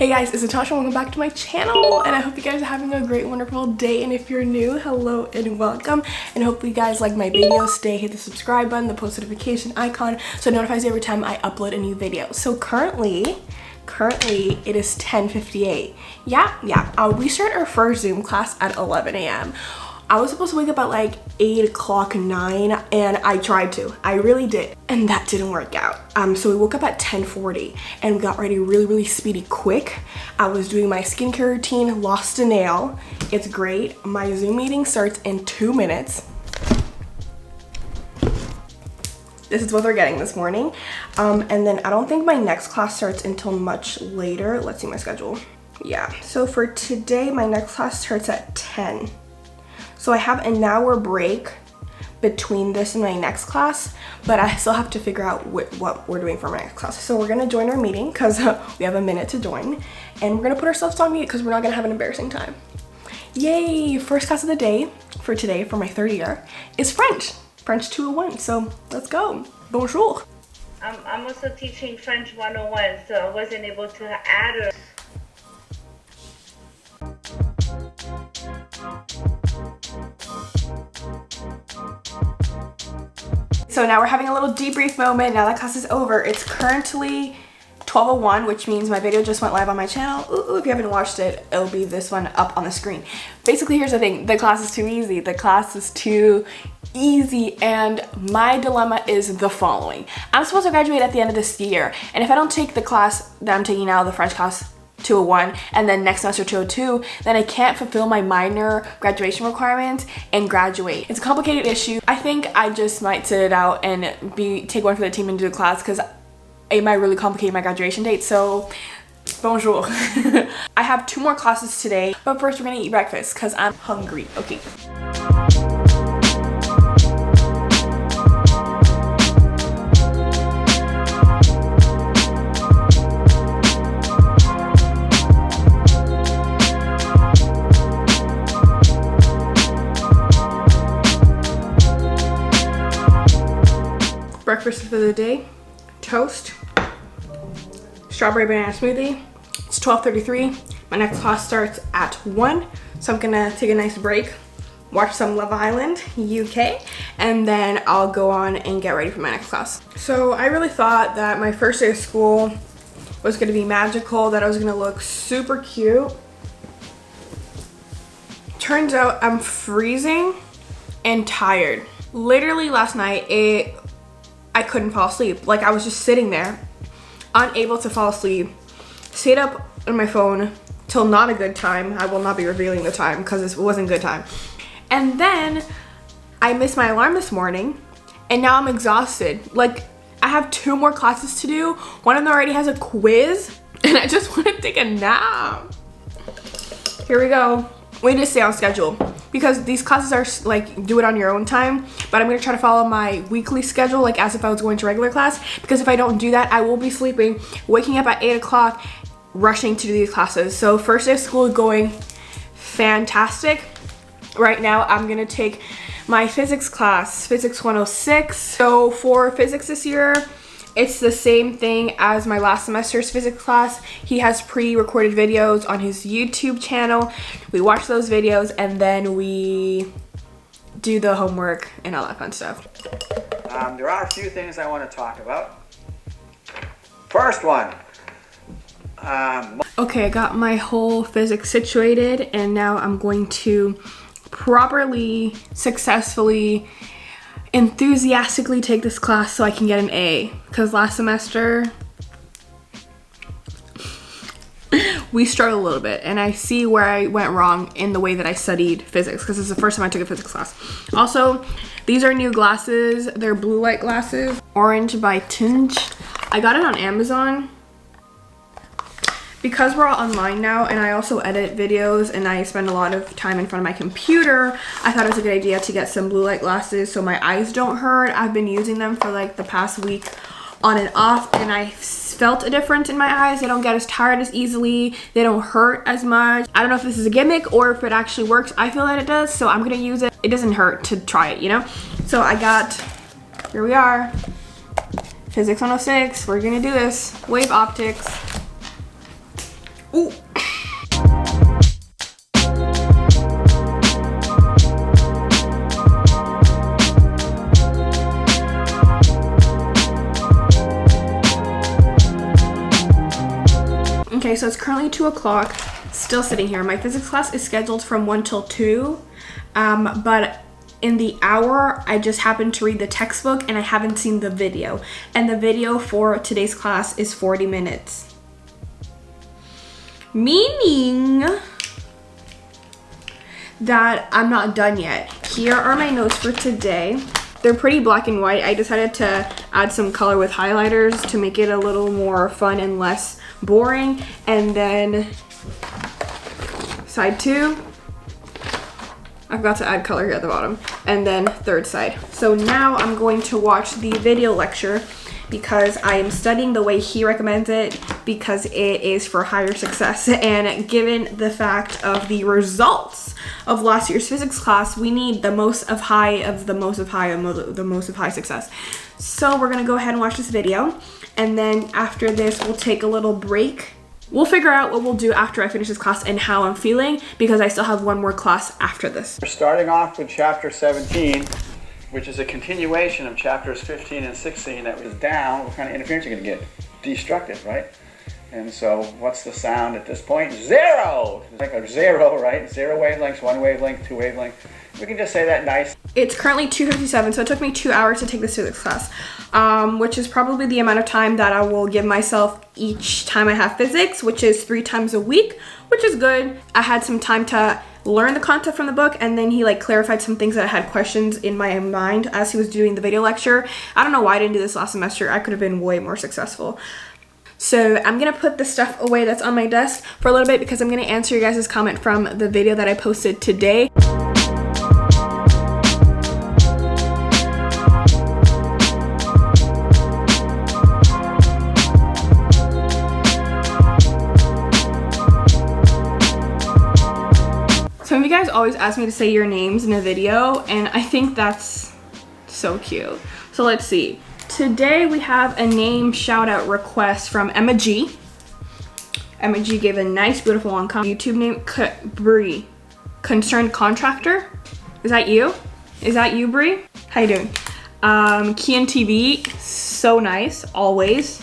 Hey guys, it's Natasha. Welcome back to my channel, and I hope you guys are having a great, wonderful day. And if you're new, hello and welcome. And hopefully you guys like my videos. Stay, hit the subscribe button, the post notification icon, so it notifies you every time I upload a new video. So currently it is 10:58. We start our first Zoom class at 11 a.m. I was supposed to wake up at like 8 o'clock, 9, and I tried to. I really did, and that didn't work out. So we woke up at 10:40 and we got ready really speedy quick. I was doing my skincare routine, lost a nail. It's great. My Zoom meeting starts in 2 minutes. This is what we're getting this morning. And then I don't think my next class starts until much later. Let's see my schedule. Yeah, so for today, my next class starts at 10. So I have an hour break between this and my next class, but I still have to figure out what we're doing for my next class. So we're gonna join our meeting because we have a minute to join, and we're gonna put ourselves on mute because we're not gonna have an embarrassing time. Yay! First class of the day for today for my third year is French 201. So let's go. Bonjour. I'm also teaching French 101, so I wasn't able to add a... So now we're having a little debrief moment. Now that class is over. It's currently 12:01, which means my video just went live on my channel. Ooh, if you haven't watched it, it'll be this one up on the screen. Basically, here's the thing. The class is too easy. The class is too easy, and my dilemma is the following. I'm supposed to graduate at the end of this year, and if I don't take the class that I'm taking now, the French class 201, and then next semester 202, then I can't fulfill my minor graduation requirements and graduate. It's a complicated issue. I think I just might sit it out and take one for the team and do a class because it might really complicate my graduation date. So bonjour. I have 2 more classes today, but first we're gonna eat breakfast because I'm hungry. Okay. Breakfast for the day: toast, strawberry banana smoothie. It's 12:33. My next class starts at 1, so I'm gonna take a nice break, watch some Love Island UK, and then I'll go on and get ready for my next class. So I really thought that my first day of school was gonna be magical, that I was gonna look super cute. Turns out I'm freezing and tired. Literally last night, I couldn't fall asleep. Like, I was just sitting there, unable to fall asleep. Stayed up on my phone till not a good time. I will not be revealing the time because it wasn't a good time. And then I missed my alarm this morning, and now I'm exhausted. Like, I have 2 more classes to do. One of them already has a quiz, and I just want to take a nap. Here we go. We need to stay on schedule because these classes are like do it on your own time, but I'm gonna try to follow my weekly schedule like as if I was going to regular class, because if I don't do that, I will be sleeping, waking up at 8 o'clock, rushing to do these classes. So first day of school going fantastic. Right now I'm gonna take my physics class, physics 106. So for physics this year, it's the same thing as my last semester's physics class. He has pre-recorded videos on his YouTube channel. We watch those videos and then we do the homework and all that fun stuff. There are a few things I want to talk about. First one. Okay, I got my whole physics situated, and now I'm going to properly, successfully, enthusiastically take this class so I can get an A, because last semester we struggled a little bit, and I see where I went wrong in the way that I studied physics, because it's the first time I took a physics class. Also, these are new glasses. They're blue light glasses, Orange by Tinge. I got it on Amazon. Because we're all online now, and I also edit videos and I spend a lot of time in front of my computer, I thought it was a good idea to get some blue light glasses so my eyes don't hurt. I've been using them for like the past week on and off, and I felt a difference in my eyes. They don't get as tired as easily. They don't hurt as much. I don't know if this is a gimmick or if it actually works. I feel that it does, so I'm gonna use it. It doesn't hurt to try it, you know? So I got, here we are, Physics 106. We're gonna do this. Wave optics. Ooh. Okay, so it's currently 2 o'clock, still sitting here. My physics class is scheduled from 1 till 2, but in the hour, I just happened to read the textbook and I haven't seen the video. And the video for today's class is 40 minutes. Meaning that I'm not done yet. Here are my notes for today. They're pretty black and white. I decided to add some color with highlighters to make it a little more fun and less boring. And then side 2, I forgot to add color here at the bottom. And then third side. So now I'm going to watch the video lecture because I am studying the way he recommends it because it is for higher success. And given the fact of the results of last year's physics class, we need the most of high of the most of high of the most of high success. So we're gonna go ahead and watch this video. And then after this, we'll take a little break. We'll figure out what we'll do after I finish this class and how I'm feeling because I still have one more class after this. We're starting off with chapter 17, which is a continuation of chapters 15 and 16 that was down. What kind of interference are you going to get? Destructive, right? And so what's the sound at this point? Zero! It's like a zero, right? 0 wavelengths, 1 wavelength, 2 wavelength. We can just say that nice. It's currently 2:57, so it took me 2 hours to take this physics class, which is probably the amount of time that I will give myself each time I have physics, which is 3 times a week, which is good. I had some time to learn the content from the book, and then he like clarified some things that I had questions in my mind as he was doing the video lecture. I don't know why I didn't do this last semester. I could have been way more successful. So I'm gonna put the stuff away that's on my desk for a little bit because I'm gonna answer your guys' comment from the video that I posted today. Some of you guys always ask me to say your names in a video, and I think that's so cute. So let's see. Today we have a name shout out request from Emma G. Emma G gave a nice, beautiful one. YouTube name, Bree. Concerned Contractor. Is that you? Is that you, Bree? How you doing? QOTD, so nice, always.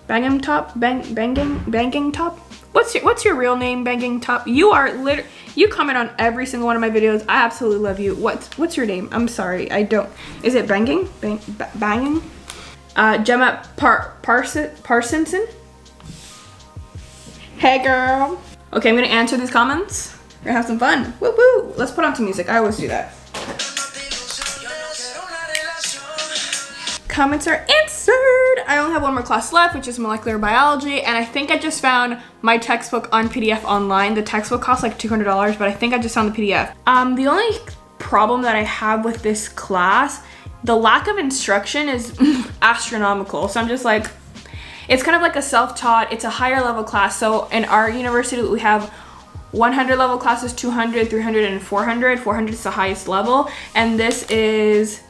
Banging Top, Banging Top? What's your real name, Banging Top? You are you comment on every single one of my videos. I absolutely love you. What's your name? I'm sorry, I don't. Is it Banging? Banging? Gemma Parsonson? Hey girl. Okay, I'm gonna answer these comments. We're gonna have some fun. Woo woo. Let's put on some music. I always do that. Comments are answered. I only have one more class left, which is molecular biology, and I think I just found my textbook on PDF online. The textbook costs like $200, but I think I just found the PDF. The only problem that I have with this class, the lack of instruction is astronomical. So I'm just like, it's kind of like a self-taught, it's a higher level class. So in our university, we have 100 level classes, 200, 300, and 400. 400 is the highest level, and this is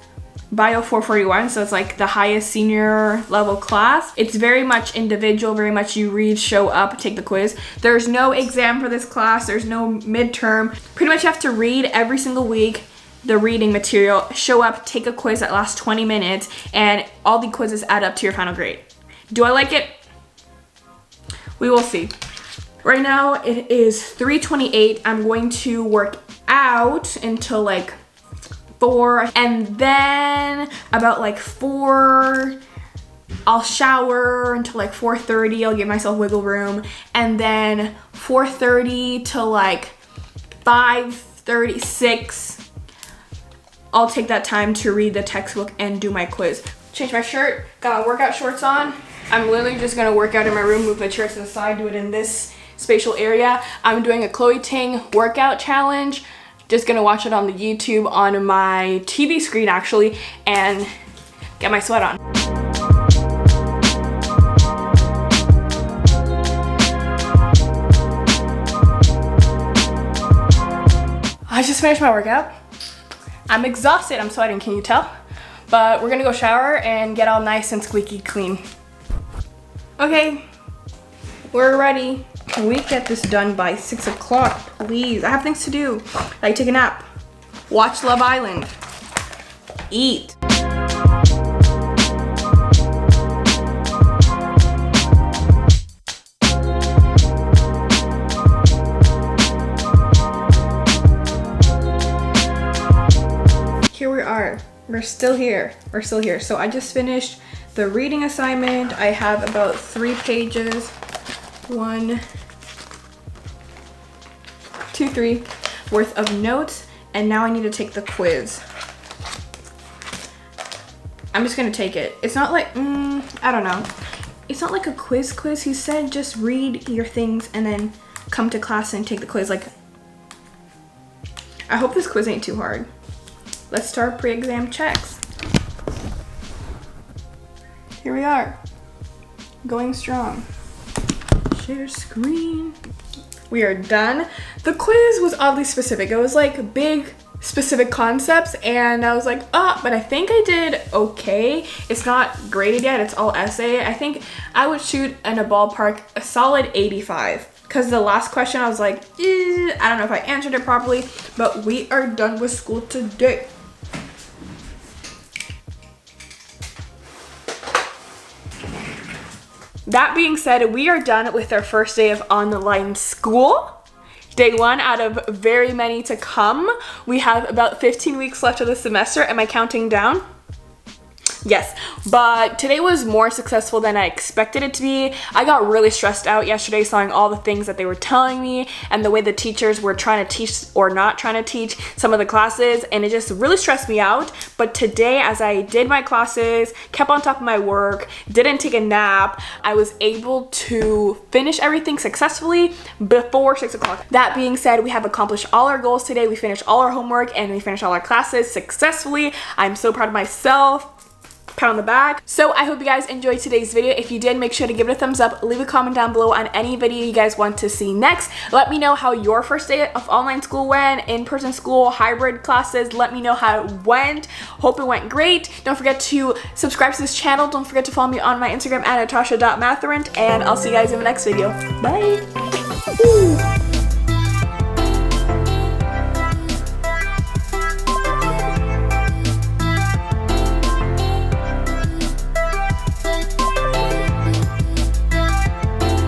Bio 441, so it's like the highest senior level class. It's very much individual, very much you read, show up, take the quiz. There's no exam for this class, there's no midterm. Pretty much you have to read every single week the reading material, show up, take a quiz that lasts 20 minutes, and all the quizzes add up to your final grade. Do I like it? We will see. Right now it is 3:28. I'm going to work out until like 4, and then about like 4 I'll shower until like 4:30. I'll give myself wiggle room, and then 4:30 to like 5:36 I'll take that time to read the textbook and do my quiz. Change my shirt, got my workout shorts on. I'm literally just gonna work out in my room, move my chairs to the side, do it in this spatial area. I'm doing a Chloe Ting workout challenge. Just gonna watch it on the YouTube on my TV screen actually, and get my sweat on. I just finished my workout. I'm exhausted, I'm sweating, can you tell? But we're gonna go shower and get all nice and squeaky clean. Okay, we're ready. Can we get this done by 6 o'clock, please? I have things to do, like take a nap, watch Love Island, eat. Here we are. We're still here. So I just finished the reading assignment. I have about 3 pages. 1, 2, 3 worth of notes, and now I need to take the quiz. I'm just gonna take it. It's not like, I don't know. It's not like a quiz. He said just read your things and then come to class and take the quiz. Like, I hope this quiz ain't too hard. Let's start pre-exam checks. Here we are, going strong. Share screen. We are done. The quiz was oddly specific. It was like big specific concepts, and I was like, but I think I did okay. It's not graded yet, it's all essay. I think I would shoot in a ballpark a solid 85, because the last question I was like, I don't know if I answered it properly, but we are done with school today. That being said, we are done with our first day of online school. Day 1 out of very many to come. We have about 15 weeks left of the semester. Am I counting down? Yes, but today was more successful than I expected it to be. I got really stressed out yesterday seeing all the things that they were telling me and the way the teachers were trying to teach or not trying to teach some of the classes, and it just really stressed me out. But today, as I did my classes, kept on top of my work, didn't take a nap, I was able to finish everything successfully before 6 o'clock. That being said, we have accomplished all our goals today. We finished all our homework and we finished all our classes successfully. I'm so proud of myself. Pat on the back. So I hope you guys enjoyed today's video. If you did, make sure to give it a thumbs up, leave a comment down below on any video you guys want to see next. Let me know how your first day of online school went, in-person school, hybrid classes. Let me know how it went. Hope it went great. Don't forget to subscribe to this channel. Don't forget to follow me on my Instagram at natasha.matherant, and I'll see you guys in the next video. Bye.